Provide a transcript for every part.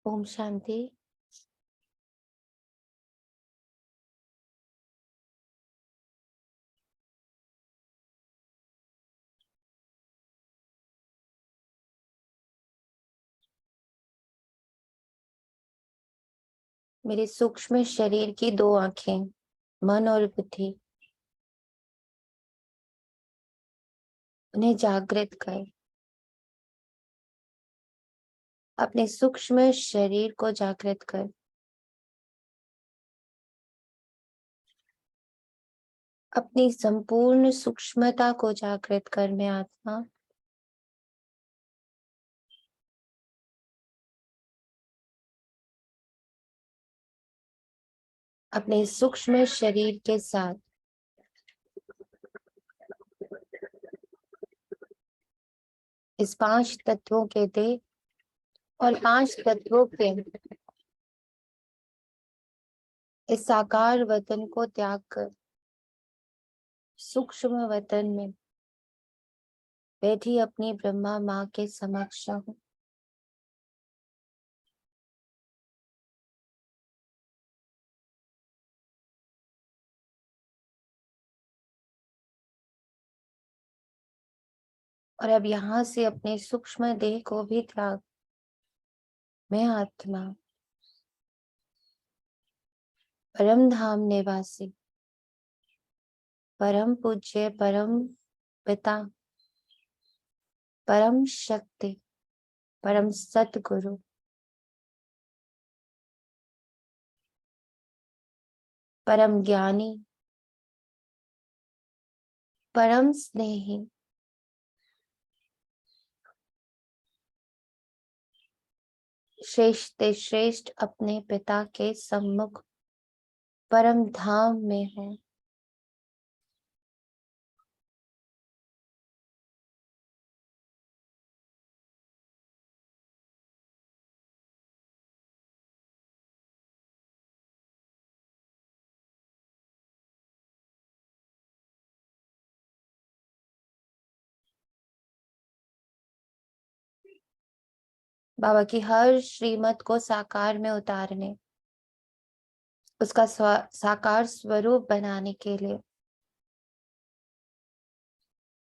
ओम शांति। मेरे सूक्ष्म शरीर की दो आंखें, मन और बुद्धि, उन्हें जागृत कर। अपने सूक्ष्म शरीर को जागृत कर। अपनी संपूर्ण सूक्ष्मता को जागृत कर। मैं आत्मा अपने सूक्ष्म शरीर के साथ इस 5 तत्वों के देह और 5 तत्वों के इस साकार वतन को त्याग कर सूक्ष्म वतन में बैठी अपनी ब्रह्मा माँ के समक्ष हूँ। और अब यहाँ से अपने सूक्ष्म देह को भी त्याग। मैं आत्मा परम धाम निवासी, परम पूज्य, परम पिता, परम शक्ति, परम सतगुरु, परम ज्ञानी, परम स्नेही, श्रेष्ठ श्रेष्ठ अपने पिता के सम्मुख परम धाम में हूँ। बाबा की हर श्रीमत को साकार में उतारने, उसका साकार स्वरूप बनाने के लिए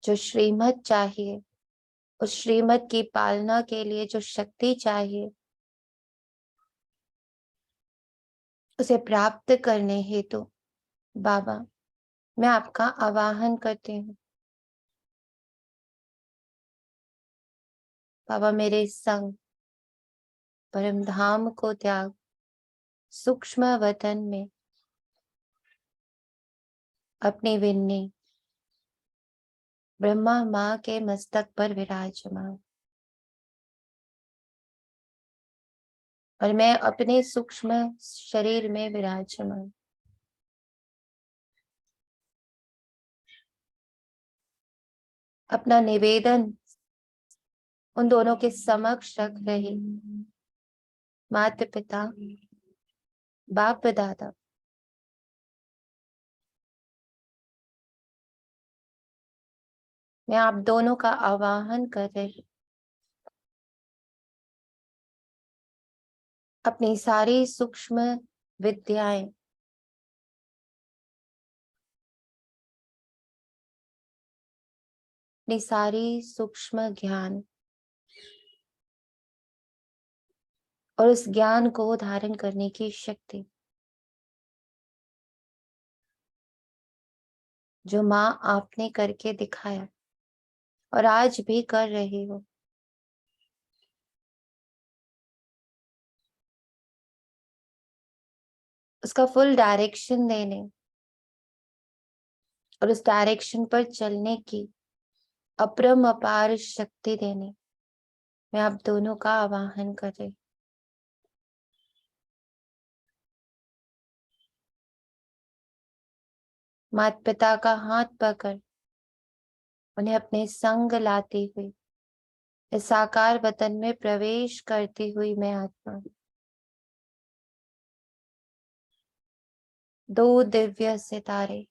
जो श्रीमत चाहिए, उस श्रीमत की पालना के लिए जो शक्ति चाहिए, उसे प्राप्त करने हेतु बाबा मैं आपका आवाहन करती हूँ। बाबा मेरे संग परम धाम को त्याग सूक्ष्म वतन में अपनी विन्नी ब्रह्मा माँ के मस्तक पर विराजमान, और मैं अपने सूक्ष्म शरीर में विराजमान। अपना निवेदन उन दोनों के समक्ष रख रही। माता पिता, बाप दादा, मैं आप दोनों का आवाहन कर रही। अपनी सारी सूक्ष्म विद्याएं, अपनी सारी सूक्ष्म ज्ञान और उस ज्ञान को धारण करने की शक्ति जो माँ आपने करके दिखाया और आज भी कर रही हो, उसका फुल डायरेक्शन देने और उस डायरेक्शन पर चलने की अपरम अपार शक्ति देने मैं आप दोनों का आवाहन कर रही। माता पिता का हाथ पकड़ उन्हें अपने संग लाती हुई इस साकार वतन में प्रवेश करती हुई मैं आत्मा, दो दिव्य सितारे,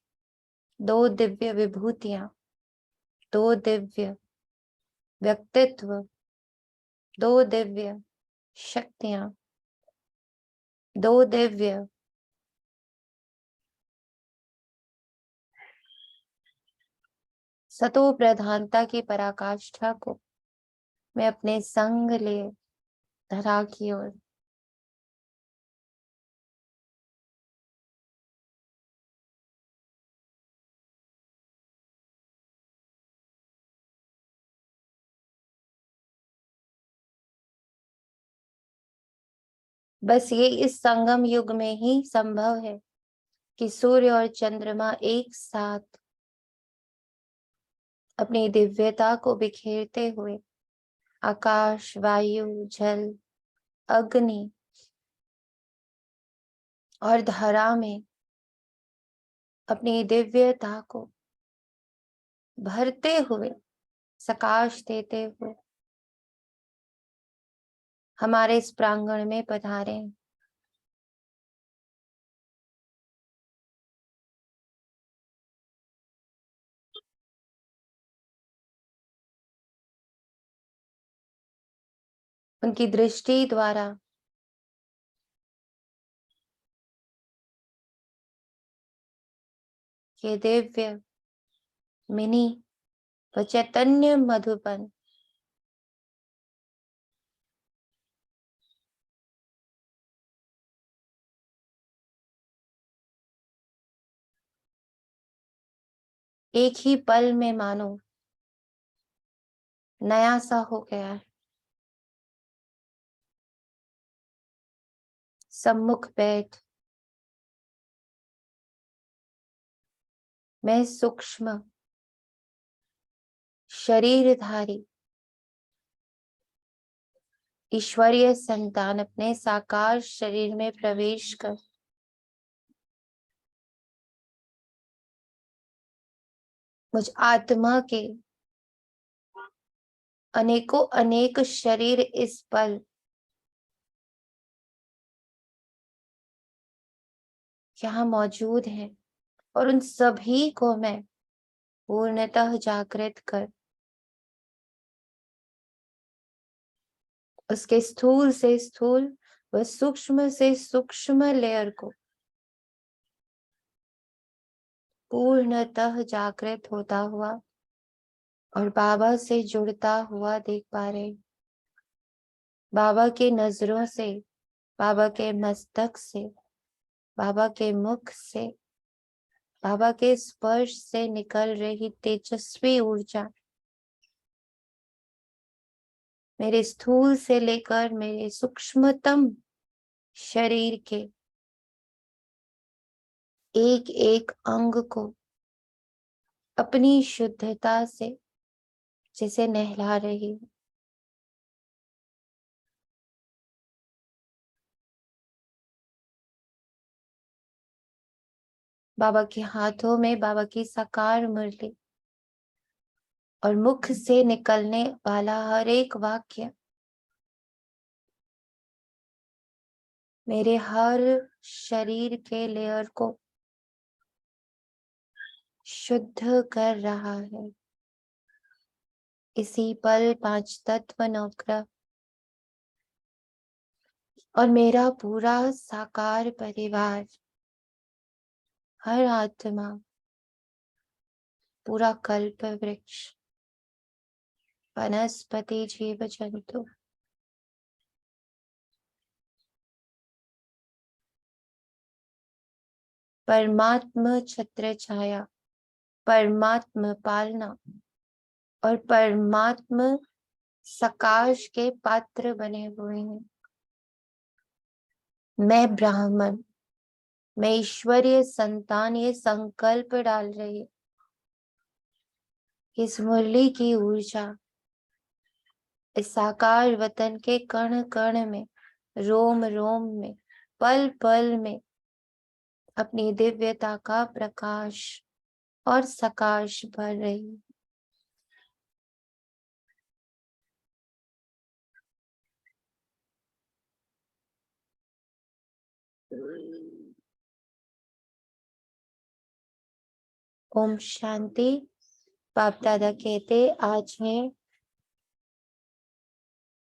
दो दिव्य विभूतियां, दो दिव्य व्यक्तित्व दो दिव्य शक्तियां, दो दिव्य सतो प्रधानता की पराकाष्ठा को मैं अपने संग ले धरा की ओर बस ये इस संगम युग में ही संभव है कि सूर्य और चंद्रमा एक साथ अपनी दिव्यता को बिखेरते हुए आकाश, वायु, जल, अग्नि और धरा में अपनी दिव्यता को भरते हुए, सकाश देते हुए हमारे इस प्रांगण में पधारे। उनकी दृष्टि द्वारा ये दिव्य मिनी व चैतन्य मधुबन एक ही पल में मानो नया सा हो गया है। सम्मुख बैठ मैं सूक्ष्म शरीरधारी ईश्वरीय संतान अपने साकार शरीर में प्रवेश कर मुझ आत्मा के अनेकों अनेक शरीर इस पल यहाँ मौजूद हैं और उन सभी को मैं पूर्णतः जागृत कर उसके स्थूल से स्थूल व सूक्ष्म से सूक्ष्म लेयर को पूर्णतः जागृत होता हुआ और बाबा से जुड़ता हुआ देख पा रहे। बाबा की नजरों से, बाबा के मस्तक से, बाबा के मुख से, बाबा के स्पर्श से निकल रही तेजस्वी ऊर्जा मेरे स्थूल से लेकर मेरे सूक्ष्मतम शरीर के एक एक अंग को अपनी शुद्धता से जैसे नहला रही हूँ। बाबा के हाथों में बाबा की साकार मुरली और मुख से निकलने वाला हर एक वाक्य मेरे हर शरीर के लेयर को शुद्ध कर रहा है। इसी पल पांच तत्व नवग्रह और मेरा पूरा साकार परिवार, हर आत्मा, पूरा कल्प वृक्ष, वनस्पति, जीव जंतु परमात्म छत्र छाया, परमात्म पालना और परमात्म सकाश के पात्र बने हुए हैं। मैं ब्राह्मण, मैं ईश्वरीय संतान ये संकल्प डाल रही इस मुरली की ऊर्जा इस साकार वतन के कण कण में, रोम रोम में, पल पल में अपनी दिव्यता का प्रकाश और सकाश भर रही। ओम शांति। बाप दादा कहते आज है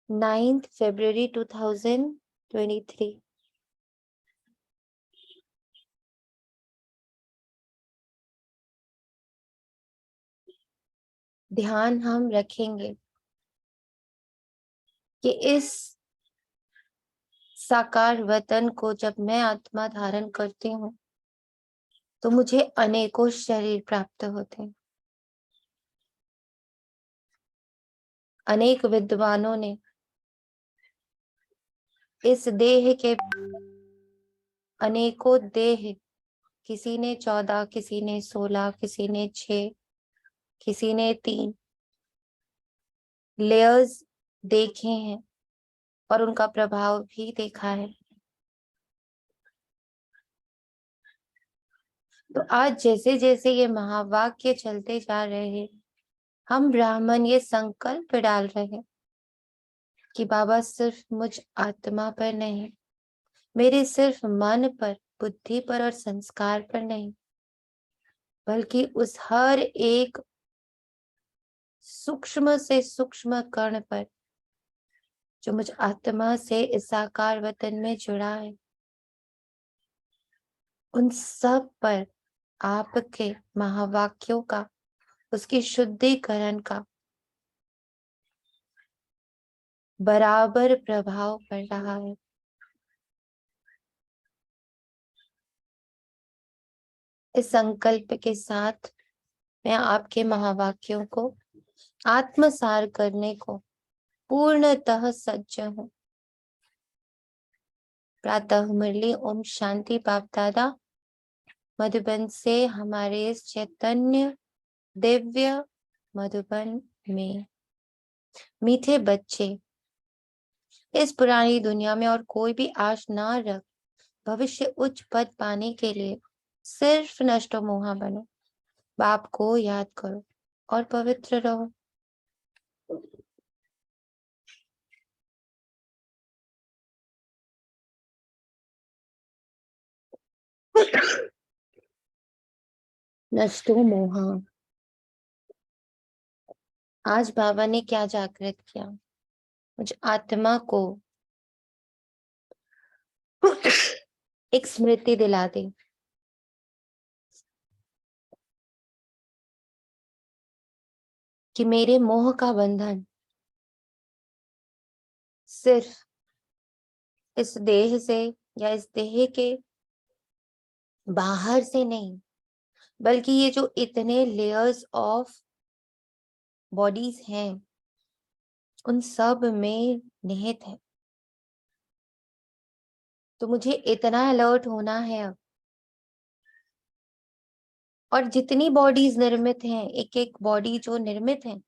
9th February 2023। ध्यान हम रखेंगे कि इस साकार वतन को जब मैं आत्मा धारण करती हूँ तो मुझे अनेकों शरीर प्राप्त होते हैं। अनेक विद्वानों ने इस देह के अनेकों देह, किसी ने 14, किसी ने 16, किसी ने 6, किसी ने 3 लेयर्स देखे हैं और उनका प्रभाव भी देखा है। तो आज जैसे जैसे ये महावाक्य चलते जा रहे हैं, हम ब्राह्मण ये संकल्प डाल रहे हैं कि बाबा सिर्फ मुझ आत्मा पर नहीं, मेरे सिर्फ मन पर, बुद्धि पर और संस्कार पर नहीं, बल्कि उस हर एक सूक्ष्म से सूक्ष्म कण पर जो मुझ आत्मा से इस साकार वतन में जुड़ा है, उन सब पर आपके महावाक्यों का, उसकी शुद्धिकरण का बराबर प्रभाव पड़ रहा है। इस संकल्प के साथ मैं आपके महावाक्यों को आत्मसार करने को पूर्णतः सज्ज हूँ। प्रातः मुरली ओम शांति बाप दादा मधुबन से हमारे इस चैतन्य दिव्य मधुबन में मीठे बच्चे इस पुरानी दुनिया में और कोई भी आश ना रख, भविष्य उच्च पद पाने के लिए सिर्फ नष्ट मोहा बनो, बाप को याद करो और पवित्र रहो। नष्टो मोहा। आज बाबा ने क्या जागृत किया? मुझ आत्मा को एक स्मृति दिला दी कि मेरे मोह का बंधन सिर्फ इस देह से या इस देह के बाहर से नहीं, बल्कि ये जो इतने लेयर्स ऑफ बॉडीज हैं उन सब में निहित है। तो मुझे इतना अलर्ट होना है अब। और जितनी बॉडीज निर्मित हैं, एक एक बॉडी जो निर्मित है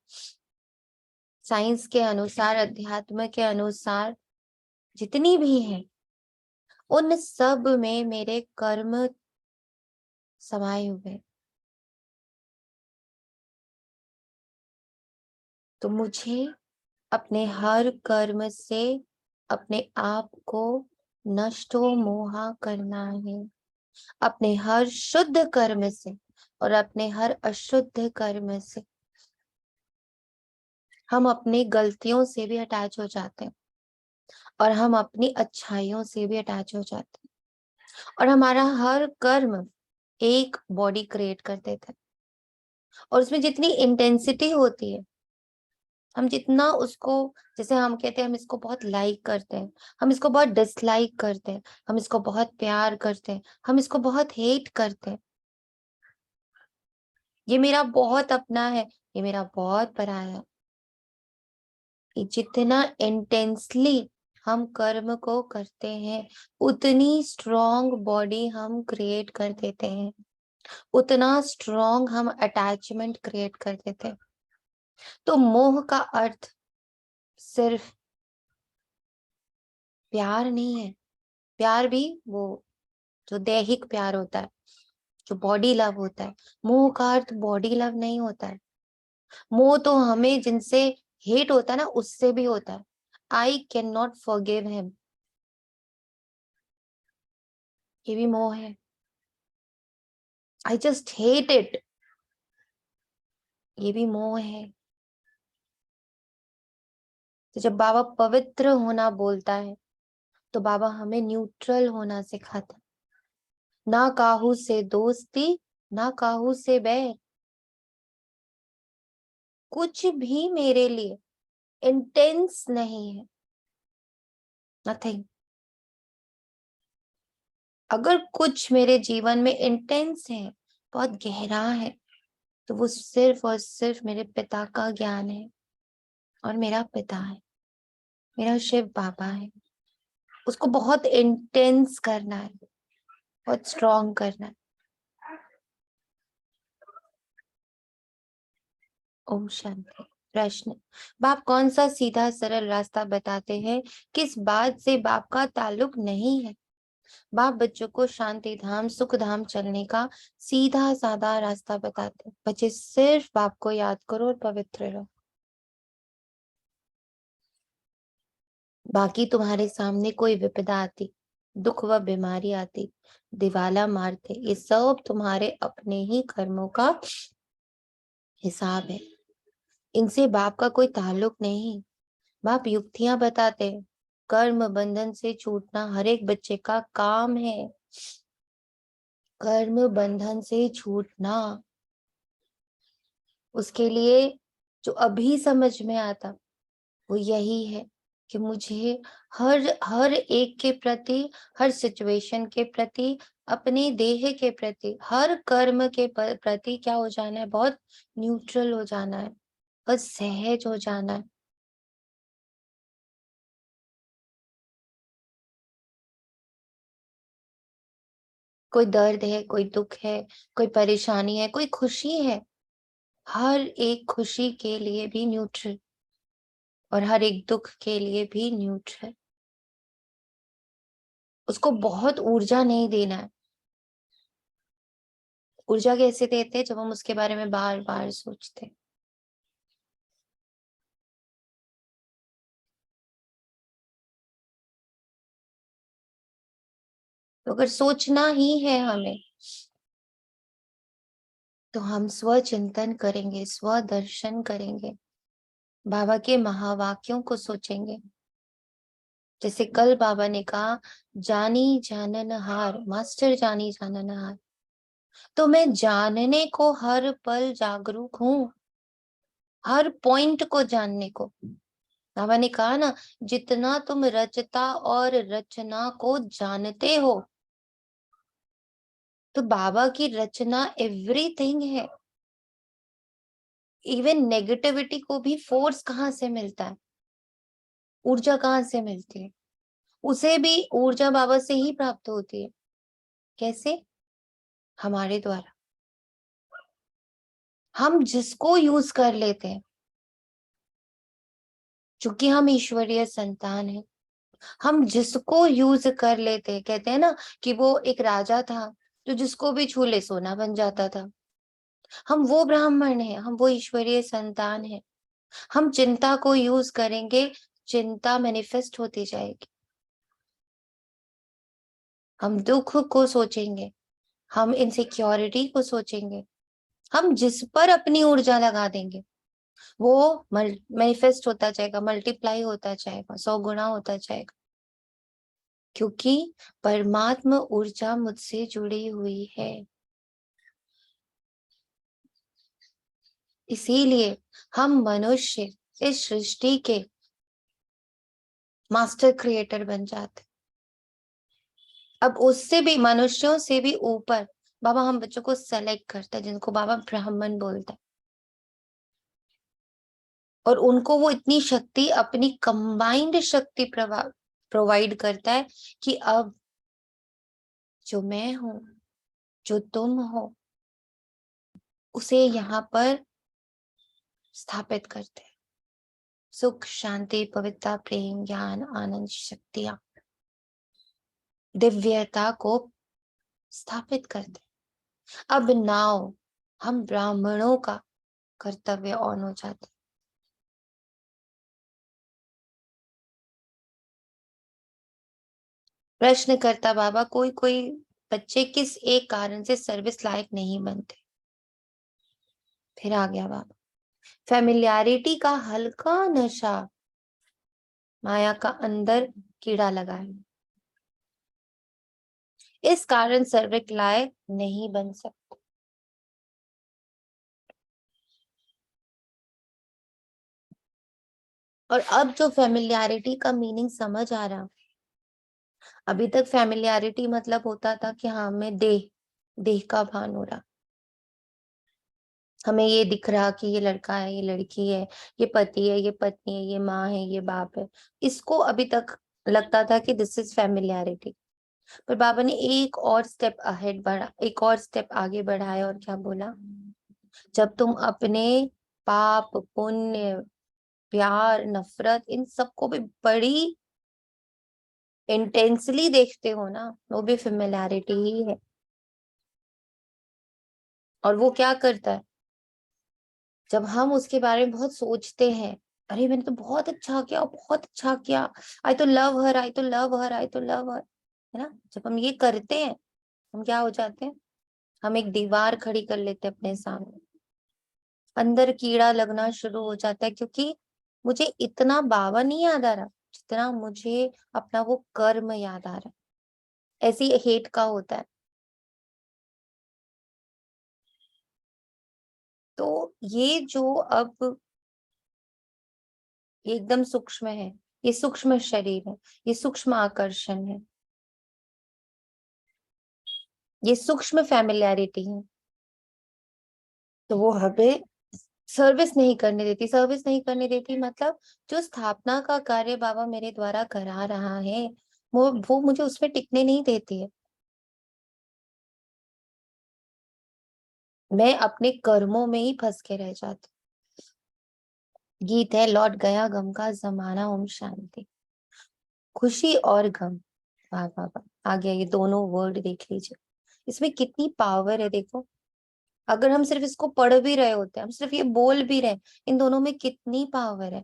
साइंस के अनुसार, अध्यात्म के अनुसार, जितनी भी है, उन सब में मेरे कर्म समाये हुए। तो मुझे अपने हर कर्म से अपने आप को नष्टो मोहा करना है। अपने हर शुद्ध कर्म से और अपने हर अशुद्ध कर्म से हम अपनी गलतियों से भी अटैच हो जाते हैं और हम अपनी अच्छाइयों से भी अटैच हो जाते हैं और हमारा हर कर्म एक बॉडी क्रिएट कर देता है। और उसमें जितनी इंटेंसिटी होती है, हम जितना उसको, जैसे हम कहते हैं हम इसको बहुत लाइक करते हैं, हम इसको बहुत डिसलाइक करते हैं, हम इसको बहुत प्यार करते हैं, हम इसको बहुत हेट करते हैं। ये मेरा बहुत अपना है, ये मेरा बहुत पराया है। कि जितना इंटेंसली हम कर्म को करते हैं, उतनी स्ट्रॉन्ग बॉडी हम क्रिएट कर देते हैं, उतना स्ट्रॉन्ग हम अटैचमेंट क्रिएट कर देते हैं। तो मोह का अर्थ सिर्फ प्यार नहीं है। प्यार भी वो जो दैहिक प्यार होता है, जो बॉडी लव होता है। मोह का अर्थ बॉडी लव नहीं होता है। मोह तो हमें जिनसे हेट होता है ना, उससे भी होता है। I can not forgive him, ये भी मोह है। आई जस्ट हेट इट, ये भी मोह है। तो जब बाबा पवित्र होना बोलता है तो बाबा हमें न्यूट्रल होना सिखाता है। ना काहू से दोस्ती, ना काहू से बैर, कुछ भी मेरे लिए इंटेंस नहीं है, नथिंग। अगर कुछ मेरे जीवन में इंटेंस है, बहुत गहरा है, तो वो सिर्फ और सिर्फ मेरे पिता का ज्ञान है। और मेरा पिता है, मेरा शिव बाबा है। उसको बहुत इंटेंस करना है, बहुत स्ट्रॉन्ग करना है। ओम शांति। प्रश्न, बाप कौन सा सीधा सरल रास्ता बताते हैं? किस बात से बाप का ताल्लुक नहीं है? बाप बच्चों को शांति धाम सुख धाम चलने का सीधा साधा रास्ता बताते हैं। बच्चे सिर्फ बाप को याद करो और पवित्र रहो। बाकी तुम्हारे सामने कोई विपदा आती, दुख व बीमारी आती, दिवाला मारते, ये सब तुम्हारे अपने ही कर्मों का हिसाब है। इनसे बाप का कोई ताल्लुक नहीं। बाप युक्तियां बताते हैं। कर्म बंधन से छूटना हर एक बच्चे का काम है। कर्म बंधन से छूटना, उसके लिए जो अभी समझ में आता वो यही है कि मुझे हर हर एक के प्रति, हर सिचुएशन के प्रति, अपने देह के प्रति, हर कर्म के प्रति क्या हो जाना है? बहुत न्यूट्रल हो जाना है, बहुत सहज हो जाना है। कोई दर्द है, कोई दुख है, कोई परेशानी है, कोई खुशी है, हर एक खुशी के लिए भी न्यूट्रल और हर एक दुख के लिए भी न्यूट्रल। उसको बहुत ऊर्जा नहीं देना है। ऊर्जा कैसे देते हैं? जब हम उसके बारे में बार बार सोचते हैं। तो अगर सोचना ही है हमें, तो हम स्व चिंतन करेंगे, स्व दर्शन करेंगे, बाबा के महावाक्यों को सोचेंगे। जैसे कल बाबा ने कहा, जानी जानन हार, मास्टर जानी जानन हार। तो मैं जानने को हर पल जागरूक हूँ, हर पॉइंट को जानने को। बाबा ने कहा ना, जितना तुम रचता और रचना को जानते हो, तो बाबा की रचना एवरीथिंग है। इवन नेगेटिविटी को भी फोर्स कहाँ से मिलता है? ऊर्जा कहाँ से मिलती है? उसे भी ऊर्जा बाबा से ही प्राप्त होती है। कैसे? हमारे द्वारा। हम जिसको यूज कर लेते हैं, चूंकि हम ईश्वरीय संतान हैं, हम जिसको यूज कर लेते हैं। कहते हैं ना कि वो एक राजा था जो जिसको भी छू ले सोना बन जाता था। हम वो ब्राह्मण हैं, हम वो ईश्वरीय संतान हैं। हम चिंता को यूज करेंगे, चिंता मैनिफेस्ट होती जाएगी। हम दुख को सोचेंगे, हम इनसिक्योरिटी को सोचेंगे, हम जिस पर अपनी ऊर्जा लगा देंगे वो मैनिफेस्ट होता जाएगा, मल्टीप्लाई होता जाएगा, 100 गुना होता जाएगा। क्योंकि परमात्मा ऊर्जा मुझसे जुड़ी हुई है। इसीलिए हम मनुष्य इस सृष्टि के मास्टर क्रिएटर बन जाते। अब उससे भी, मनुष्यों से भी ऊपर बाबा हम बच्चों को सेलेक्ट करता है, जिनको बाबा ब्राह्मण बोलता है। और उनको वो इतनी शक्ति, अपनी कंबाइंड शक्ति प्रोवाइड करता है कि अब जो मैं हूं, जो तुम हो, उसे यहाँ पर स्थापित करते हैं। सुख शांति पवित्रता प्रेम ज्ञान आनंद शक्तियां, दिव्यता को स्थापित करते हैं। अब नाउ हम ब्राह्मणों का कर्तव्य ऑन हो जाता है। प्रश्न करता बाबा, कोई कोई बच्चे किस एक कारण से सर्विस लायक नहीं बनते? फिर आ गया बाबा, फेमिलियरिटी का हल्का नशा माया का अंदर कीड़ा लगा है, इस कारण सर्विक लायक नहीं बन सकते। और अब जो फेमिलियरिटी का मीनिंग समझ आ रहा, अभी तक फेमिलियरिटी मतलब होता था कि हाँ, हमें देह देह का भान हो रहा, हमें ये दिख रहा कि ये लड़का है, ये लड़की है, ये पति है, ये पत्नी है, ये माँ है, ये बाप है। इसको अभी तक लगता था कि दिस इज फेमिलियरिटी। पर बाबा ने एक और स्टेप अहेड बढ़ा, एक और स्टेप आगे बढ़ाया और क्या बोला, जब तुम अपने पाप पुण्य प्यार नफरत इन सबको भी बड़ी इंटेंसली देखते हो ना, वो भी फेमिलियरिटी ही है। और वो क्या करता है, जब हम उसके बारे में बहुत सोचते हैं, अरे मैंने तो बहुत अच्छा किया, बहुत अच्छा किया, आई तो लव हर, आई तो लव हर, आई तो लव हर, है ना। जब हम ये करते हैं, हम क्या हो जाते हैं, हम एक दीवार खड़ी कर लेते हैं अपने सामने, अंदर कीड़ा लगना शुरू हो जाता है, क्योंकि मुझे इतना बाबा नहीं याद आ रहा जितना मुझे अपना वो कर्म याद आ रहा है। ऐसे ही हेट का होता है। तो ये जो अब ये एकदम सूक्ष्म है, ये सूक्ष्म शरीर है, ये सूक्ष्म आकर्षण है, ये सूक्ष्म फैमिलियरिटी है। तो वो हमें सर्विस नहीं करने देती। सर्विस नहीं करने देती मतलब जो स्थापना का कार्य बाबा मेरे द्वारा करा रहा है, वो मुझे उसमें टिकने नहीं देती है। मैं अपने कर्मों में ही फंस के रह जाती। गीत है, लौट गया गम का जमाना, ओम शांति। खुशी और गम, वाह वाह वाह, आ गया ये दोनों वर्ड, देख लीजिए इसमें कितनी पावर है। देखो, अगर हम सिर्फ इसको पढ़ भी रहे होते हैं, हम सिर्फ ये बोल भी रहे, इन दोनों में कितनी पावर है।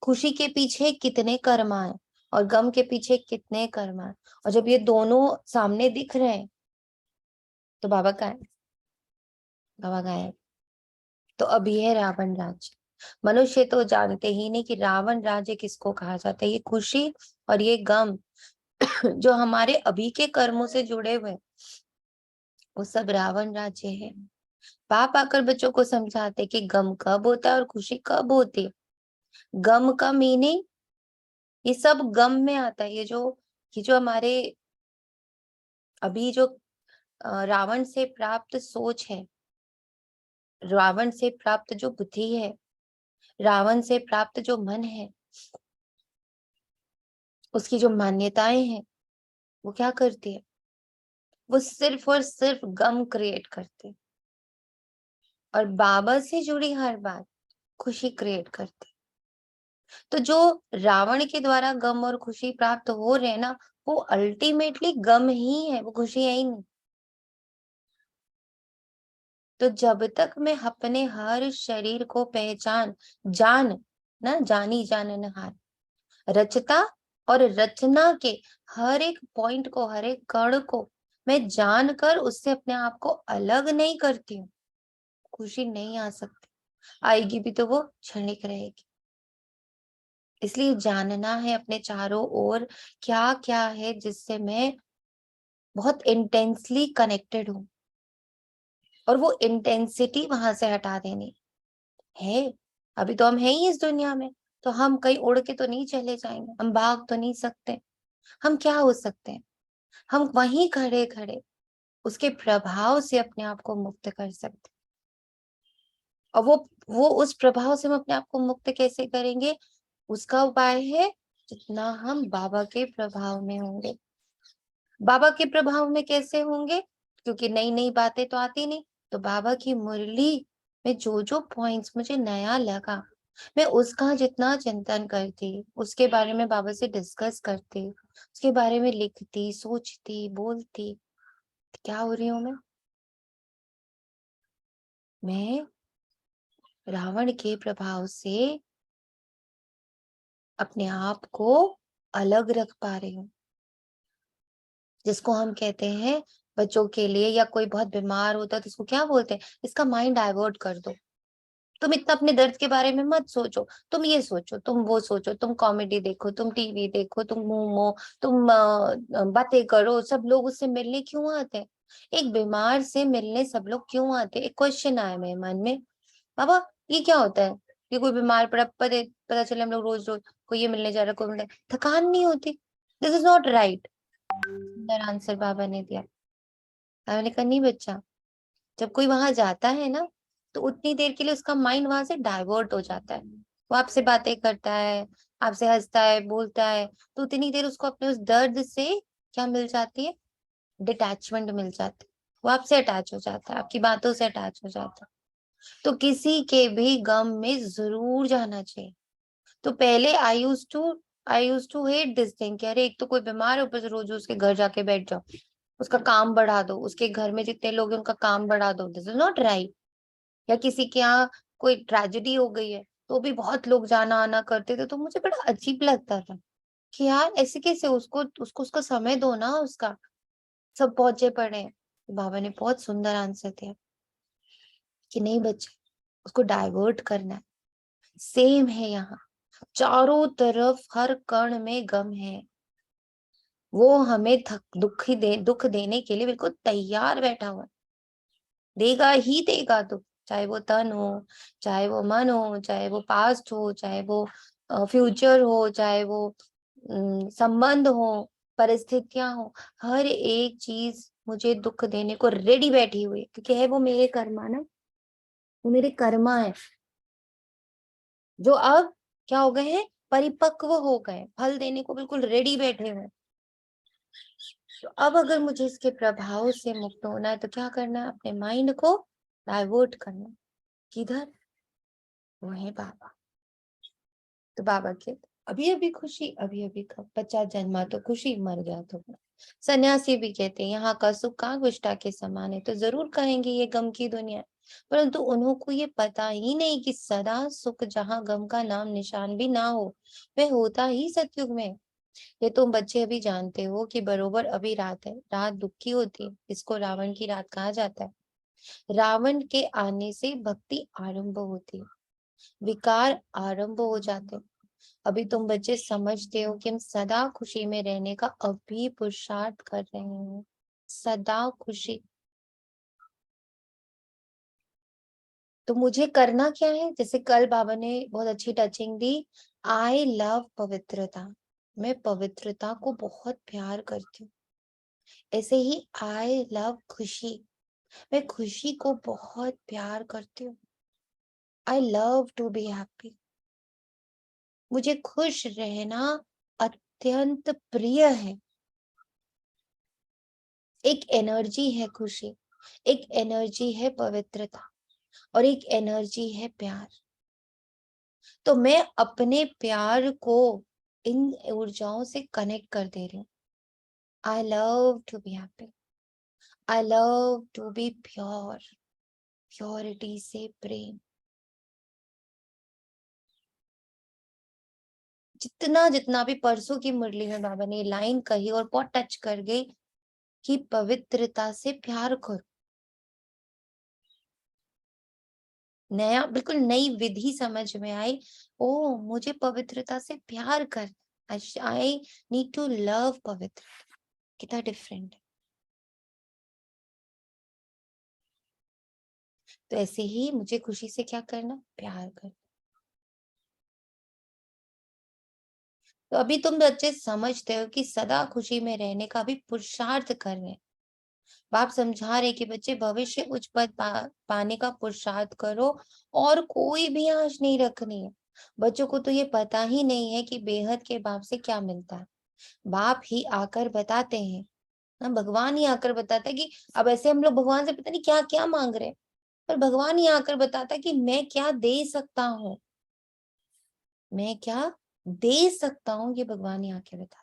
खुशी के पीछे कितने कर्मा है और गम के पीछे कितने कर्मा है। और जब ये दोनों सामने दिख रहे हैं तो बाबा का है, बाबा का है। तो अभी है रावण राज्य। मनुष्य तो जानते ही नहीं कि रावण राज्य किसको कहा जाता है। ये खुशी और ये गम जो हमारे अभी के कर्मों से जुड़े हुए, वो सब रावण राज्य है। बाप आकर बच्चों को समझाते कि गम कब होता है और खुशी कब होती है। गम का मीनिंग, ये सब गम में आता है। ये जो हमारे अभी जो रावण से प्राप्त सोच है, रावण से प्राप्त जो बुद्धि है, रावण से प्राप्त जो मन है, उसकी जो मान्यताएं हैं, वो क्या करती है, वो सिर्फ और सिर्फ गम क्रिएट करती है। और बाबा से जुड़ी हर बात खुशी क्रिएट करती है। तो जो रावण के द्वारा गम और खुशी प्राप्त हो रहे हैं ना, वो अल्टीमेटली गम ही है, वो खुशी है ही नहीं। तो जब तक मैं अपने हर शरीर को पहचान जान ना जानी जाननहार, रचता और रचना के हर एक पॉइंट को, हर एक कण को मैं जानकर उससे अपने आप को अलग नहीं करती हूँ, खुशी नहीं आ सकती। आएगी भी तो वो क्षणिक रहेगी। इसलिए जानना है अपने चारों ओर क्या क्या है जिससे मैं बहुत इंटेंसली कनेक्टेड हूँ, और वो इंटेंसिटी वहां से हटा देनी है। अभी तो हम है ही इस दुनिया में, तो हम कहीं उड़ के तो नहीं चले जाएंगे, हम भाग तो नहीं सकते। हम क्या हो सकते हैं, हम वहीं खड़े खड़े उसके प्रभाव से अपने आप को मुक्त कर सकते हैं। और वो उस प्रभाव से हम अपने आप को मुक्त कैसे करेंगे, उसका उपाय है जितना हम बाबा के प्रभाव में होंगे। बाबा के प्रभाव में कैसे होंगे, क्योंकि नई नई बातें तो आती नहीं। तो बाबा की मुरली में जो जो पॉइंट्स मुझे नया लगा, मैं उसका जितना चिंतन करती, उसके बारे में बाबा से डिस्कस करती, उसके बारे में लिखती सोचती बोलती, क्या हो रही हूँ मैं रावण के प्रभाव से अपने आप को अलग रख पा रही हूँ। जिसको हम कहते हैं बच्चों के लिए, या कोई बहुत बीमार होता है तो उसको क्या बोलते हैं, इसका माइंड डाइवर्ट कर दो। तुम इतना अपने दर्द के बारे में मत सोचो, तुम ये सोचो, तुम वो सोचो, तुम कॉमेडी देखो, तुम टीवी देखो, तुम घूमो, तुम बातें करो। सब लोग उससे मिलने क्यों आते हैं? एक बीमार से मिलने सब लोग क्यों आते हैं? एक क्वेश्चन आया मेरे मन में, बाबा ये क्या होता है कि कोई बीमार पड़ा, पता चले हम लोग रोज रोज कोई ये मिलने जा रहा है, कोई मिलने, थकान नहीं होती? This is not right. सुंदर आंसर बाबा ने दिया। बाबा ने कहा नहीं बच्चा, जब कोई वहां जाता है ना, तो उतनी देर के लिए उसका माइंड वहां से डाइवर्ट हो जाता है। वो आपसे बातें करता है, आपसे हंसता है, बोलता है, तो उतनी देर उसको अपने उस दर्द से क्या मिल जाती है? डिटैचमेंट मिल जाती है। वो आपसे अटैच हो जाता है, आपकी बातों से अटैच हो जाता है। तो किसी के भी गम में जरूर जाना चाहिए। तो पहले I used to hate this thing कि अरे एक तो कोई बीमार है, ऊपर से रोज उसके घर जाके बैठ जाओ, उसका काम बढ़ा दो, उसके घर में जितने लोग हैं उनका काम बढ़ा दो। This is not right. या किसी के यहाँ कोई ट्रेजेडी हो गई है, तो भी बहुत लोग जाना आना करते थे, तो मुझे बड़ा अजीब लगता था कि यार ऐसे कैसे, उसको उसको उसका समय दो ना, उसका सब पहुंचे पड़े हैं। तो बाबा ने बहुत सुंदर आंसर दिया कि नहीं बच्चे, उसको डाइवर्ट करना है। सेम है यहाँ, चारों तरफ हर कण में गम है। वो हमें दुख देने के लिए बिल्कुल तैयार बैठा हुआ है। देगा ही देगा दुख, चाहे वो तन हो, चाहे वो मन हो, चाहे वो पास्ट हो, चाहे वो फ्यूचर हो, चाहे वो संबंध हो, परिस्थितियां हो। हर एक चीज मुझे दुख देने को रेडी बैठी हुई है, क्योंकि है वो मेरे कर्मा ना, वो मेरे कर्मा है, जो अब क्या हो गए हैं? परिपक्व हो गए, फल देने को बिल्कुल रेडी बैठे हुए। तो अब अगर मुझे इसके प्रभाव से मुक्त होना है, तो क्या करना है? अपने माइंड को डाइवर्ट करना। किधर? वो है बाबा। तो बाबा के अभी अभी खुशी, अभी अभी बच्चा जन्मा तो खुशी, मर गया तो गम। सन्यासी भी कहते हैं यहाँ का सुख कांगुष्ठा के समान है, तो जरूर कहेंगे ये गम की दुनिया है। परंतु उन्हों को ये पता ही नहीं कि सदा सुख जहाँ गम का नाम निशान भी ना हो, वह होता ही सतयुग में। ये तुम बच्चे अभी जानते हो कि बरोबर अभी रात है, रात दुखी होती है, इसको रावण की रात कहा जाता है। रावण के आने से भक्ति आरंभ होती है, विकार आरंभ हो जाते हैं। अभी तुम बच्चे समझते हो कि हम सदा खुशी में रहने का अभी पुरुषार्थ कर रहे हैं, सदा खुशी। तो मुझे करना क्या है? जैसे कल बाबा ने बहुत अच्छी टचिंग दी, आई लव पवित्रता। मैं पवित्रता को बहुत प्यार करती हूँ। ऐसे ही आई लव खुशी, मैं खुशी को बहुत प्यार करती हूँ। I love to be happy, मुझे खुश रहना अत्यंत प्रिय है। एक एनर्जी है खुशी, एक एनर्जी है पवित्रता, और एक एनर्जी है प्यार। तो मैं अपने प्यार को इन ऊर्जाओं से कनेक्ट कर दे रही हूँ। I love to be happy, I love to be pure, purity से प्रेम। जितना जितना भी परसों की मुरली में बाबा ने लाइन कही और बहुत टच कर गई कि पवित्रता से प्यार करो। नया बिल्कुल नई विधि समझ में आई। ओ मुझे पवित्रता से प्यार कर, आई नीड टू लव पवित्र। कितना डिफरेंट है। तो ऐसे ही मुझे खुशी से क्या करना? प्यार कर। तो अभी तुम बच्चे समझते हो कि सदा खुशी में रहने का भी पुरुषार्थ कर रहे हैं। बाप समझा रहे कि बच्चे भविष्य उच्च पद पाने का पुरुषार्थ करो, और कोई भी आश नहीं रखनी है। बच्चों को तो ये पता ही नहीं है कि बेहद के बाप से क्या मिलता है। बाप ही आकर बताते हैं ना, भगवान ही आकर बताता है कि अब ऐसे हम लोग भगवान से पता नहीं क्या क्या मांग रहे हैं, पर भगवान ही आकर बताता है कि मैं क्या दे सकता हूँ, मैं क्या दे सकता हूँ, ये भगवान ही आके बताता।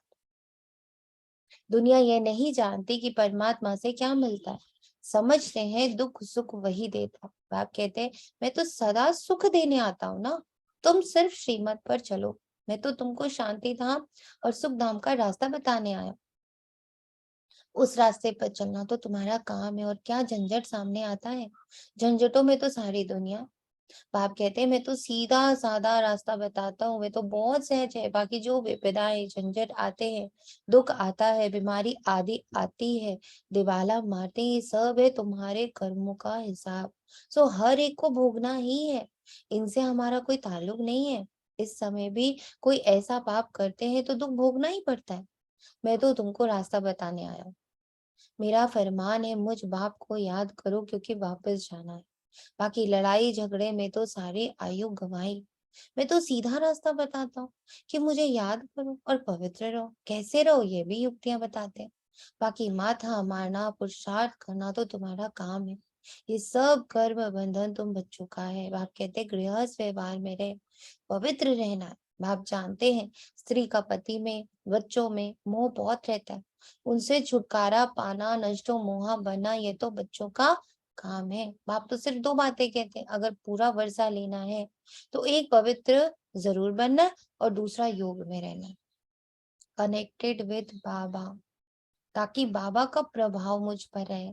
दुनिया ये नहीं जानती कि परमात्मा से क्या मिलता है। समझते हैं दुख सुख वही देता। बाप कहते हैं मैं तो सदा सुख देने आता हूँ ना, तुम सिर्फ श्रीमत पर चलो। मैं तो तुमको शांति धाम और सुख धाम का रास्ता बताने आया। उस रास्ते पर चलना तो तुम्हारा काम है। और क्या झंझट सामने आता है, झंझटों में तो सारी दुनिया। बाप कहते हैं मैं तो सीधा साधा रास्ता बताता हूँ, मैं तो बहुत सहज है। बाकी जो विपदाएं झंझट आते हैं, दुख आता है, बीमारी आदि आती है, दिवाला मारते हैं, ये सब है तुम्हारे कर्मों का हिसाब। सो हर एक को भोगना ही है, इनसे हमारा कोई ताल्लुक नहीं है। इस समय भी कोई ऐसा पाप करते हैं तो दुख भोगना ही पड़ता है। मैं तो तुमको रास्ता बताने आया हूँ। मेरा फरमान है, मुझ बाप को याद करो क्योंकि वापस जाना है। बाकी लड़ाई झगड़े में तो सारी आयु गंवाई। मैं तो सीधा रास्ता बताता हूँ कि मुझे याद करो और पवित्र रहो। कैसे रहो ये भी युक्तियां बताते हैं। बाकी माथा मारना पुरुषार्थ करना तो तुम्हारा काम है। ये सब कर्म बंधन तुम बच्चों का है। बाप कहते गृहस्थ व्यवहार में रहे, पवित्र रहना है। बाप जानते हैं स्त्री का पति में बच्चों में मोह बहुत रहता है। उनसे छुटकारा पाना, नष्टो मोहा बनना, ये तो बच्चों का काम है। बाप तो सिर्फ दो बातें कहते हैं, अगर पूरा वर्षा लेना है तो एक पवित्र जरूर बनना और दूसरा योग में रहना, कनेक्टेड विद बाबा, ताकि बाबा का प्रभाव मुझ पर रहे।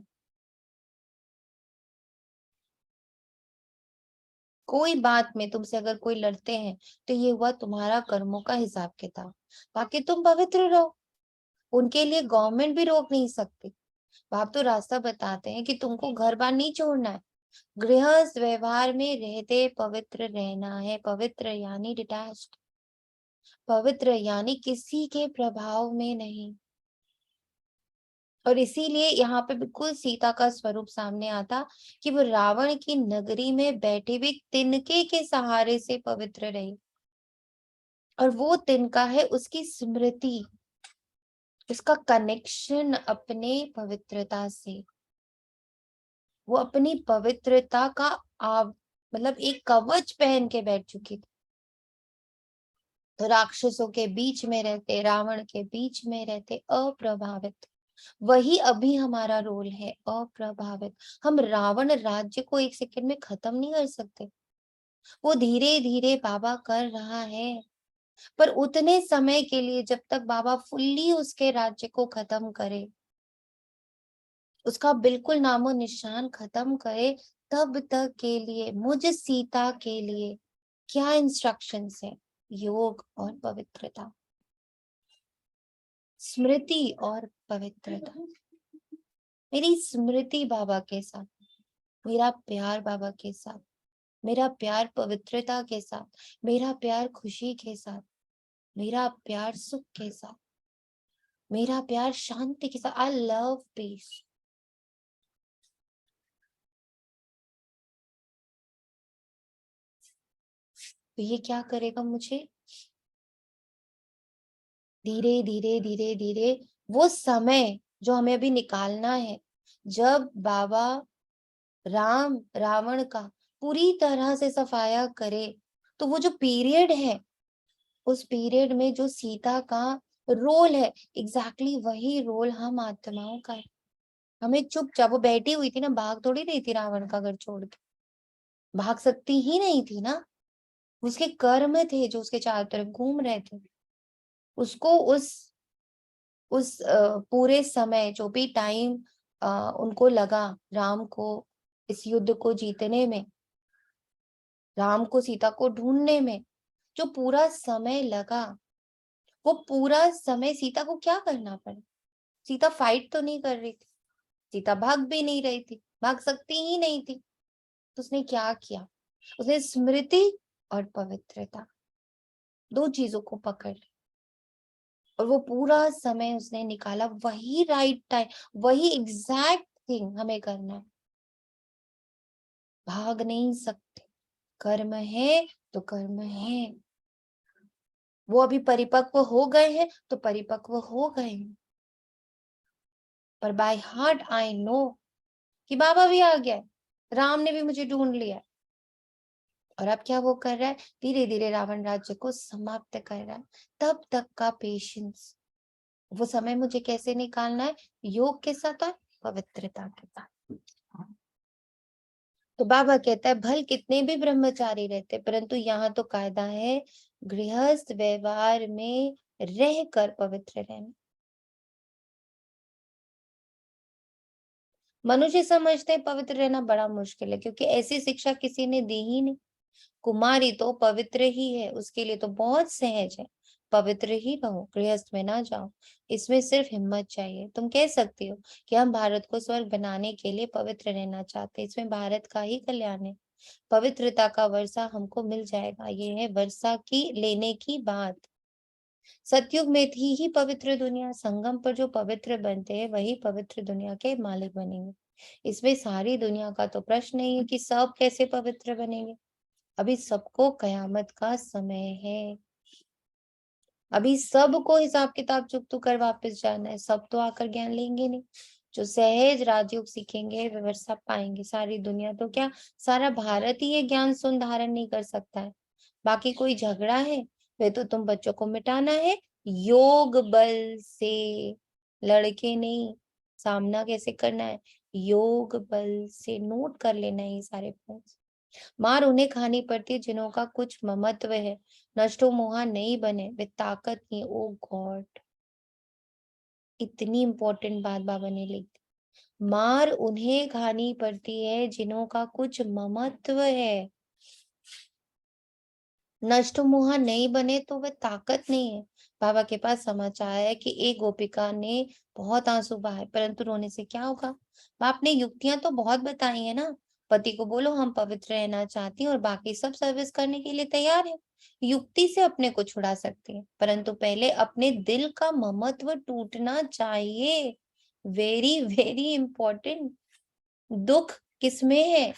कोई बात में तुमसे अगर कोई लड़ते हैं तो ये हुआ तुम्हारा कर्मों का हिसाब किताब। बाकी तुम पवित्र रहो, उनके लिए गवर्नमेंट भी रोक नहीं सकती। बाप तो रास्ता बताते हैं कि तुमको घर बार नहीं छोड़ना है, गृहस्थ व्यवहार में रहते पवित्र रहना है। पवित्र यानी डिटैच्ड, पवित्र यानी किसी के प्रभाव में नहीं। और इसीलिए यहाँ पे बिल्कुल सीता का स्वरूप सामने आता कि वो रावण की नगरी में बैठे हुए तिनके के सहारे से पवित्र रही। और वो तिनका है उसकी स्मृति, उसका कनेक्शन अपने पवित्रता से। वो अपनी पवित्रता का मतलब एक कवच पहन के बैठ चुकी थी। तो राक्षसों के बीच में रहते, रावण के बीच में रहते, अप्रभावित। वही अभी हमारा रोल है, अप्रभावित। हम रावण राज्य को एक सेकंड में खत्म नहीं कर सकते। वो धीरे धीरे बाबा कर रहा है, पर उतने समय के लिए जब तक बाबा फुल्ली उसके राज्य को खत्म करे, उसका बिल्कुल नामो निशान खत्म करे, तब तक के लिए मुझ सीता के लिए क्या इंस्ट्रक्शंस है? योग और पवित्रता, स्मृति और पवित्रता। मेरी स्मृति बाबा के साथ, मेरा प्यार बाबा के साथ, मेरा प्यार पवित्रता के साथ, मेरा प्यार खुशी के साथ, मेरा प्यार सुख के साथ, मेरा प्यार शांति के साथ। I love piece. तो ये क्या करेगा मुझे? धीरे धीरे धीरे धीरे वो समय जो हमें अभी निकालना है, जब बाबा राम रावण का पूरी तरह से सफाया करे, तो वो जो पीरियड है, उस पीरियड में जो सीता का रोल है, एग्जैक्टली वही रोल हम आत्माओं का है। हमें चुपचाप, वो बैठी हुई थी ना, भाग थोड़ी रही थी रावण का घर छोड़ के, भाग सकती ही नहीं थी ना। उसके कर्म थे जो उसके चारों तरफ घूम रहे थे। उसको उस पूरे समय जो भी टाइम उनको लगा राम को इस युद्ध को जीतने में, राम को सीता को ढूंढने में, जो पूरा समय लगा, वो पूरा समय सीता को क्या करना पड़ा? सीता फाइट तो नहीं कर रही थी, सीता भाग भी नहीं रही थी, भाग सकती ही नहीं थी। तो उसने क्या किया? उसने स्मृति और पवित्रता, दो चीजों को पकड़ लिया और वो पूरा समय उसने निकाला। वही राइट टाइम, वही एग्जैक्ट थिंग हमें करना है। भाग नहीं सकते, कर्म है तो कर्म है। वो अभी परिपक्व हो गए हैं तो परिपक्व हो गए हैं, पर बाय हार्ट आई नो कि बाबा भी आ गया है, राम ने भी मुझे ढूंढ लिया। और अब क्या वो कर रहा है? धीरे धीरे रावण राज्य को समाप्त कर रहा है। तब तक का पेशेंस, वो समय मुझे कैसे निकालना है? योग के साथ और पवित्रता के साथ। तो बाबा कहता है भल कितने भी ब्रह्मचारी रहते, परंतु यहाँ तो कायदा है गृहस्थ व्यवहार में रहकर पवित्र रहना। मनुष्य समझते हैं पवित्र रहना बड़ा मुश्किल है, क्योंकि ऐसी शिक्षा किसी ने दी ही नहीं। कुमारी तो पवित्र ही है, उसके लिए तो बहुत सहज है। पवित्र ही रहो, गृहस्थ में ना जाओ। इसमें सिर्फ हिम्मत चाहिए। तुम कह सकती हो कि हम भारत को स्वर्ग बनाने के लिए पवित्र रहना चाहते हैं, इसमें भारत का ही कल्याण है। पवित्रता का वर्षा हमको मिल जाएगा, ये है वर्षा की लेने की बात। सतयुग में थी ही पवित्र दुनिया, संगम पर जो पवित्र बनते हैं वही पवित्र दुनिया के मालिक बनेंगे। इसमें सारी दुनिया का तो प्रश्न नहीं है कि सब कैसे पवित्र बनेंगे। अभी सबको कयामत का समय है। अभी सबको हिसाब किताब चुकतू कर वापस जाना है। सब तो आकर ज्ञान लेंगे नहीं। जो सहज राजयोग सीखेंगे वे वर्षा पाएंगे। सारी दुनिया तो क्या, सारा भारत ही ये ज्ञान सुन धारण नहीं कर सकता है। बाकी कोई झगड़ा है वे तो तुम बच्चों को मिटाना है योग बल से, लड़के नहीं। सामना कैसे करना है, योग बल से। नोट कर लेना है ये सारे पॉइंट्स। मार उन्हें खानी पड़ती है जिन्हों का कुछ ममत्व है, नष्टो मोहा नहीं बने, वे ताकत नहीं। ओ गॉड, इतनी इंपॉर्टेंट बात बाबा ने लिखी। मार उन्हें खानी पड़ती है जिन्हों का कुछ ममत्व है, नष्ट मोहा नहीं बने तो वह ताकत नहीं है। बाबा के पास समाचार है कि एक गोपिका ने बहुत आंसू बहाए, परंतु रोने से क्या होगा। बाप ने युक्तियां तो बहुत बताई है ना। पति को बोलो हम पवित्र रहना चाहती हैं और बाकी सब सर्विस करने के लिए तैयार है। युक्ति से अपने को छुड़ा सकती है, परंतु पहले अपने दिल का ममत्व टूटना चाहिए। Very very important. दुख किसमें है,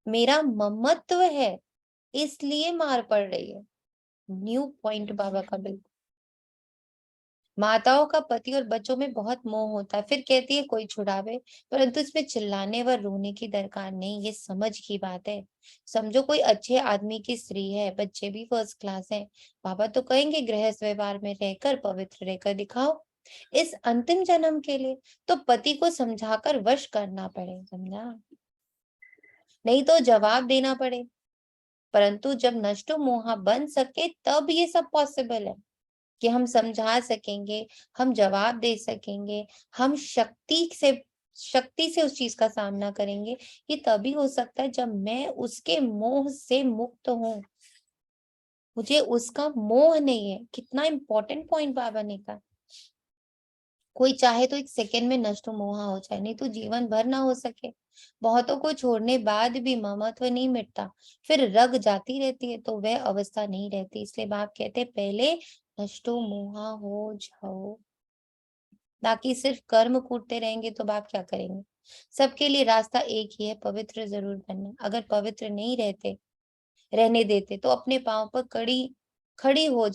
मेरा ममत्व है, इसलिए मार पड़ रही है। न्यू पॉइंट बाबा का बिल्कुल। माताओं का पति और बच्चों में बहुत मोह होता है, फिर कहती है कोई छुड़ावे, परंतु इसमें चिल्लाने व रोने की दरकार नहीं, ये समझ की बात है। समझो कोई अच्छे आदमी की स्त्री है, बच्चे भी फर्स्ट क्लास हैं, बाबा तो कहेंगे गृहस्थ व्यवहार में रहकर पवित्र रहकर दिखाओ इस अंतिम जन्म के लिए। तो पति को समझाकर वश करना पड़े, समझा, नहीं तो जवाब देना पड़े। परंतु जब नष्टो मोहा बन सके तब ये सब पॉसिबल है कि हम समझा सकेंगे, हम जवाब दे सकेंगे, हम शक्ति से उस चीज का सामना करेंगे। ये तभी हो सकता है जब मैं उसके मोह से मुक्त हूँ, मुझे उसका मोह नहीं है। कितना इंपॉर्टेंट पॉइंट बाबा ने कहा। कोई चाहे तो एक सेकंड में नष्ट मोहा हो जाए, नहीं तो जीवन भर ना हो सके। बहुतों को छोड़ने बाद भी ममत्व नहीं मिटता, फिर रग जाती रहती है तो वह अवस्था नहीं रहती। इसलिए बाप कहते पहले नष्टो मोहा हो जाओ। बाकी सिर्फ कर्म कूटते रहेंगे तो बाप क्या करेंगे। सबके लिए रास्ता एक ही है, पवित्र जरूर बनना। अगर पवित्र नहीं रहने देते तो अपने पांव पर खड़ी हो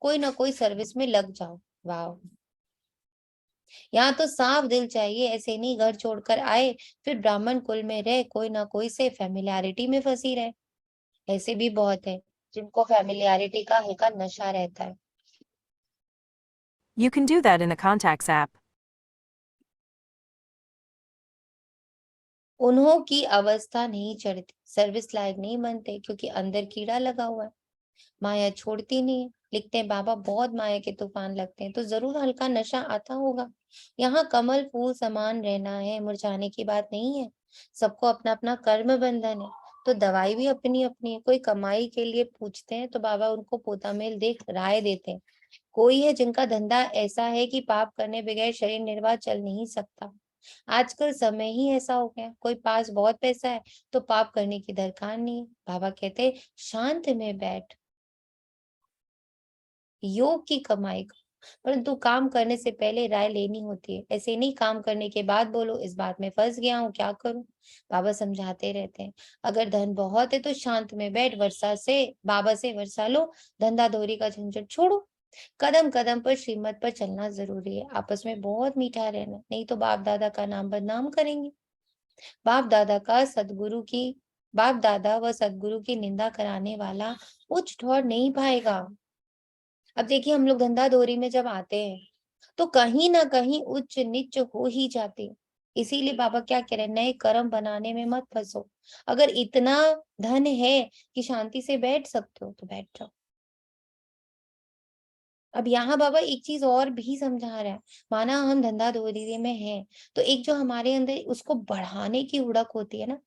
कोई ना कोई सर्विस में लग जाओ। वाह, यहाँ तो साफ दिल चाहिए। ऐसे नहीं घर छोड़कर आए फिर ब्राह्मण कुल में रहे, कोई ना कोई से फेमिलियरिटी में फंसी रहे। ऐसे भी बहुत है जिनको फेमिलियरिटी का हल्का नशा रहता है। You can do that in the Contacts app. उन्हों की अवस्था नहीं चढ़ती, सर्विस लायक नहीं बनते क्योंकि अंदर कीड़ा लगा हुआ है। माया छोड़ती नहीं है। लिखते हैं बाबा बहुत माया के तूफान लगते हैं तो जरूर हल्का नशा आता होगा। यहाँ कमल फूल समान रहना है, मुरझाने की बात नहीं है। सबको अपना अपना कर्म बंधन है, तो दवाई भी अपनी अपनी है। कोई कमाई के लिए पूछते हैं तो बाबा उनको पोता मेल देख राय देते हैं। कोई है जिनका धंधा ऐसा है कि पाप करने बगैर शरीर निर्वाह चल नहीं सकता। आजकल समय ही ऐसा हो गया, कोई पास बहुत पैसा है तो पाप करने की दरकार नहीं है। बाबा कहते शांत में बैठ, योग की कमाई का, परंतु काम करने से पहले राय लेनी होती है। ऐसे नहीं काम करने के बाद बोलो इस बात में फंस गया हूँ क्या करूं। बाबा समझाते रहते हैं अगर धन बहुत है तो शांत में बैठ, बाबा से वर्षा लो, धंधा धोरी का झंझट छोड़ो। कदम कदम पर श्रीमत पर चलना जरूरी है। आपस में बहुत मीठा रहना, नहीं तो बाप दादा का नाम बदनाम करेंगे। बाप दादा का सदगुरु की बाप दादा व सदगुरु की निंदा कराने वाला उच्च ठौर नहीं पाएगा। अब देखिए हम लोग धंधाधोरी में जब आते हैं तो कहीं ना कहीं उच्च नीच हो ही जाती है। इसीलिए बाबा क्या कह रहे हैं, नए कर्म बनाने में मत फंसो। अगर इतना धन है कि शांति से बैठ सकते हो तो बैठ जाओ। अब यहाँ बाबा एक चीज और भी समझा रहा है। माना हम धंधाधोरी में हैं तो एक जो हमारे अंदर उसको बढ़ाने की उड़क होती है ना,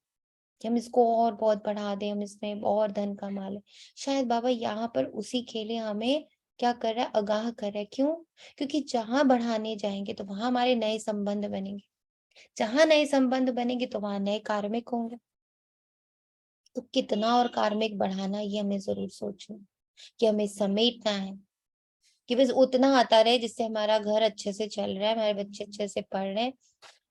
कि हम इसको और बहुत बढ़ा दें, हम इसमें और धन कमा लें। शायद बाबा यहाँ पर उसी के लिए हमें क्या कर रहा है, आगाह कर रहा है। क्यों? क्योंकि जहां बढ़ाने जाएंगे तो वहां हमारे नए संबंध बनेंगे, जहां नए संबंध बनेंगे तो वहां नए कार्मिक होंगे। तो कितना और कार्मिक बढ़ाना, ये हमें जरूर सोचना कि हमें समेटना है कि बस उतना आता रहे जिससे हमारा घर अच्छे से चल रहा है, हमारे बच्चे अच्छे से पढ़ रहे हैं,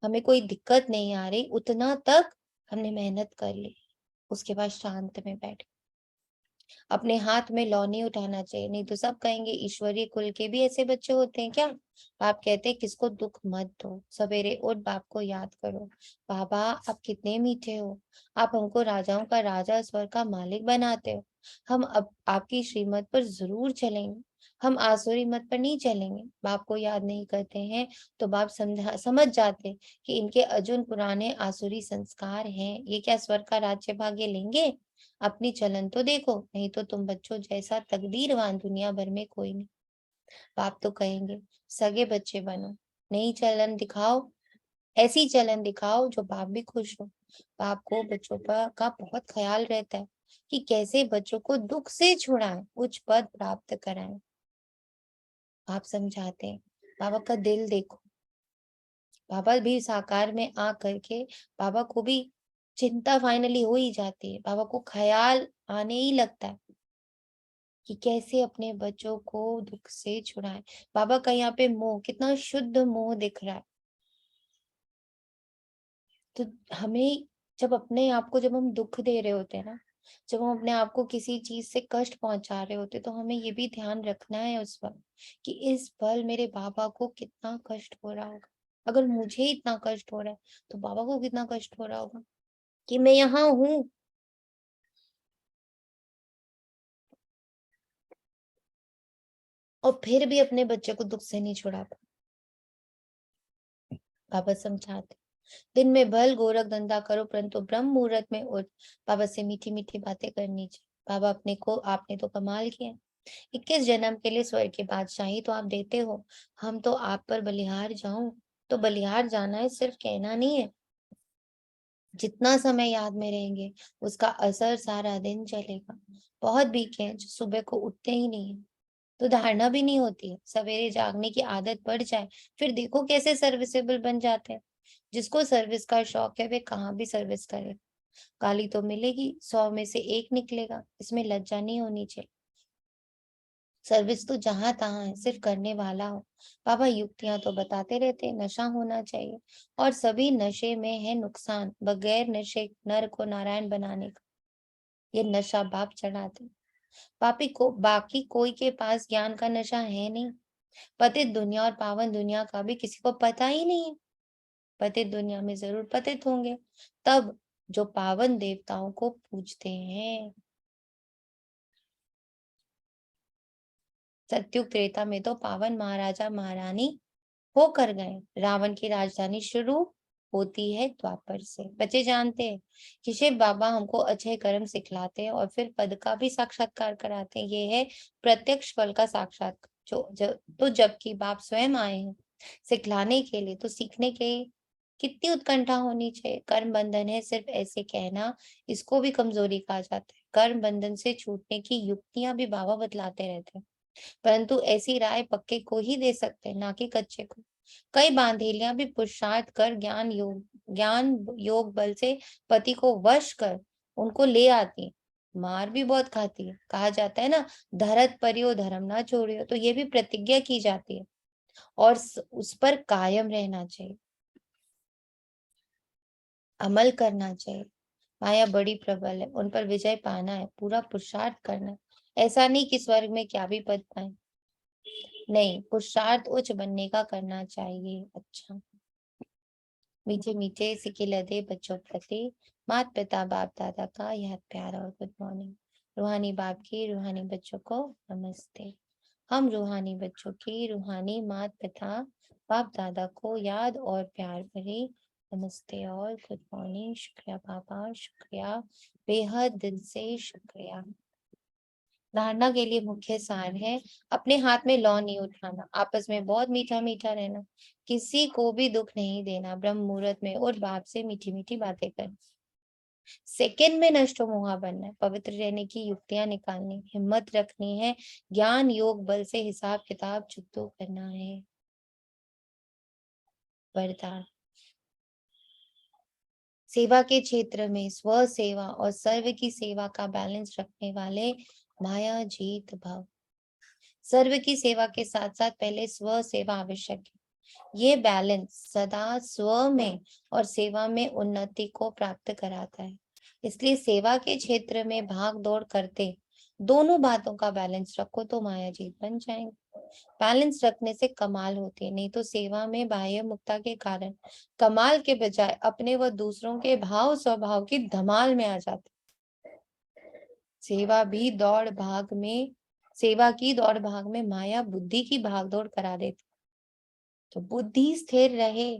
हमें कोई दिक्कत नहीं आ रही, उतना तक हमने मेहनत कर ली। उसके बाद शांत में बैठ, अपने हाथ में लौ नहीं उठाना चाहिए, नहीं तो सब कहेंगे ईश्वरीय कुल के भी ऐसे बच्चे होते हैं क्या? बाप कहते हैं किसको दुख मत दो, सवेरे उठ बाप को याद करो, बाबा आप कितने मीठे हो, आप हमको राजाओं का राजा, स्वर्ग का मालिक बनाते हो, हम अब आपकी श्रीमत पर जरूर चलेंगे, हम आसुरी मत पर नहीं चलेंगे। बाप को याद नहीं करते हैं तो बाप समझ जाते कि इनके अर्जुन पुराने आसुरी संस्कार हैं, ये क्या स्वर्ग का राज्य भाग्य लेंगे? अपनी चलन तो देखो, नहीं तो तुम बच्चों जैसा तकदीरवान दुनिया भर में कोई नहीं। बाप तो कहेंगे सगे बच्चे बनो, नई चलन दिखाओ, ऐसी चलन दिखाओ जो बाप भी खुश हो। बाप को बच्चों पर का बहुत ख्याल रहता है कि कैसे बच्चों को दुख से छुड़ाएं, उच्च पद प्राप्त कराएं। आप समझाते हैं, बाबा का दिल देखो, बाबा भी साकार में आ करके बाबा को भी चिंता फाइनली हो ही जाती है, बाबा को ख्याल आने ही लगता है कि कैसे अपने बच्चों को दुख से छुड़ाएं। बाबा का यहाँ पे मोह, कितना शुद्ध मोह दिख रहा है। तो हमें जब अपने आप को, जब हम दुख दे रहे होते हैं ना, जब हम अपने आप को किसी चीज से कष्ट पहुंचा रहे होते, तो हमें ये भी ध्यान रखना है उस वक्त कि इस पल मेरे बाबा को कितना कष्ट हो रहा होगा। अगर मुझे इतना कष्ट हो रहा है तो बाबा को कितना कष्ट हो रहा होगा कि मैं यहाँ हूँ और फिर भी अपने बच्चे को दुख से नहीं छुड़ा पा। बाबा समझाते, दिन में भल गोरख धंधा करो परंतु ब्रह्म मुहूर्त में उठ। बाबा से मीठी मीठी बातें करनी चाहिए। बाबा अपने को, आपने तो कमाल किया, 21 जन्म के लिए स्वर्ग की बादशाही तो आप देते हो, हम तो आप पर बलिहार जाऊं। तो बलिहार जाना है, सिर्फ कहना नहीं है। जितना समय याद में रहेंगे उसका असर सारा दिन चलेगा। बहुत बीके हैं जो सुबह को उठते ही नहीं है, तो धारणा भी नहीं होती है, सवेरे जागने की आदत पड़ जाए फिर देखो कैसे सर्विसेबल बन जाते हैं। जिसको सर्विस का शौक है वे कहाँ भी सर्विस करे, गाली तो मिलेगी, 100 में से एक निकलेगा, इसमें लज्जा नहीं होनी चाहिए। सर्विस तो जहां तहां है, सिर्फ करने वाला हो। बाबा युक्तियां तो बताते रहते हैं, नशा होना चाहिए और सभी नशे में है नुकसान, बगैर नशे नर को नारायण बनाने का ये नशा बाप चढ़ाते। पापी को बाकी कोई के पास ज्ञान का नशा है नहीं। पतित दुनिया और पावन दुनिया का भी किसी को पता ही नहीं है। पतित दुनिया में जरूर पतित होंगे तब जो पावन देवताओं को पूजते हैं। सत्युग त्रेता में तो पावन महाराजा महारानी होकर गए। रावण की राजधानी शुरू होती है द्वापर से। बच्चे जानते हैं कि शिव बाबा हमको अच्छे कर्म सिखलाते हैं और फिर पद का भी साक्षात्कार कराते हैं। ये है प्रत्यक्ष फल का साक्षात्कार। तो जबकि बाप स्वयं आए हैं सिखलाने के लिए, तो सीखने के कितनी उत्कंठा होनी चाहिए। कर्म बंधन है सिर्फ ऐसे कहना, इसको भी कमजोरी कहा जाता है। कर्म बंधन से छूटने की युक्तियां भी बाबा बतलाते रहते हैं, परंतु ऐसी राय पक्के को ही दे सकते हैं, ना कि कच्चे को। कई बांधेलियां भी पुरुषार्थ कर ज्ञान योग बल से पति को वश कर उनको ले आती है। मार भी बहुत खाती है, कहा जाता है ना, धरत परियो धर्म ना छोड़ियो, तो ये भी प्रतिज्ञा की जाती है और उस पर कायम रहना चाहिए, अमल करना चाहिए। माया बड़ी प्रबल है, उन पर विजय पाना है, पूरा पुरुषार्थ करना है। ऐसा नहीं कि स्वर्ग में क्या भी पद पाए, नहीं, पुरुषार्थ उच्च बनने का करना चाहिए। अच्छा, मीठे मीठे सिके लदे बच्चों प्रति माता पिता बाप दादा का याद प्यार और गुड मॉर्निंग। रूहानी बाप की रूहानी बच्चों को नमस्ते। हम रूहानी बच्चों की रूहानी माता पिता बाप दादा को याद और प्यार भरी नमस्ते और गुड मॉर्निंग। शुक्रिया पापा, शुक्रिया, बेहद दिल से शुक्रिया। धारणा के लिए मुख्य सार है, अपने हाथ में लौ नहीं उठाना, आपस में बहुत मीठा मीठा रहना, किसी को भी दुख नहीं देना, ब्रह्म मुहूर्त में और बाप से मीठी मीठी बातें करना। सेकंड में नष्टो मोहा बनना है, पवित्र रहने की युक्तियां निकालनी, हिम्मत रखनी है, ज्ञान योग बल से हिसाब किताब चुकतो करना है। वरदान, सेवा के क्षेत्र में स्व सेवा और सर्व की सेवा का बैलेंस रखने वाले माया जीत भव। सर्व की सेवा के साथ साथ पहले स्व सेवा आवश्यक है। ये बैलेंस सदा स्व में और सेवा में उन्नति को प्राप्त कराता है। इसलिए सेवा के क्षेत्र में भाग दौड़ करते दोनों बातों का बैलेंस रखो तो माया जीत बन जाएंगे। बैलेंस रखने से कमाल होती है, नहीं तो सेवा में बाह्य मुक्ता के कारण कमाल के बजाय अपने व दूसरों के भाव स्वभाव की धमाल में आ जाते। सेवा भी दौड़ भाग में सेवा की दौड़ भाग में माया बुद्धि की भाग दौड़ करा देती। तो बुद्धि स्थिर रहे,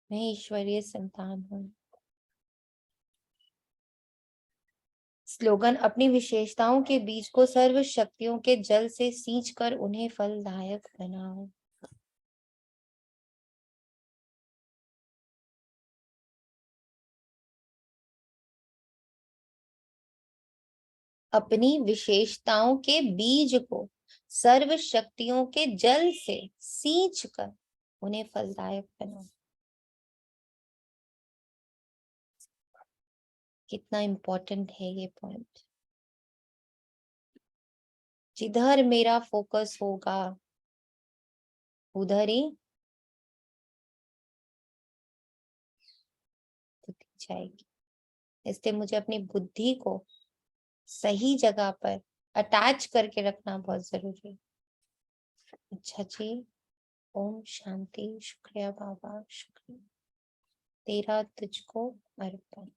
मैं ईश्वरीय संतान हूँ। स्लोगन, अपनी विशेषताओं के बीज को सर्व शक्तियों के जल से सींच कर उन्हें फलदायक बनाओ। अपनी विशेषताओं के बीज को सर्व शक्तियों के जल से सींच कर उन्हें फलदायक बनाओ। कितना इंपॉर्टेंट है ये पॉइंट। जिधर मेरा फोकस होगा उधर ही बुद्धि जाएगी। इसलिए मुझे अपनी बुद्धि को सही जगह पर अटैच करके रखना बहुत जरूरी है। अच्छा जी, ओम शांति। शुक्रिया बाबा, शुक्रिया। तेरा तुझको अर्पण।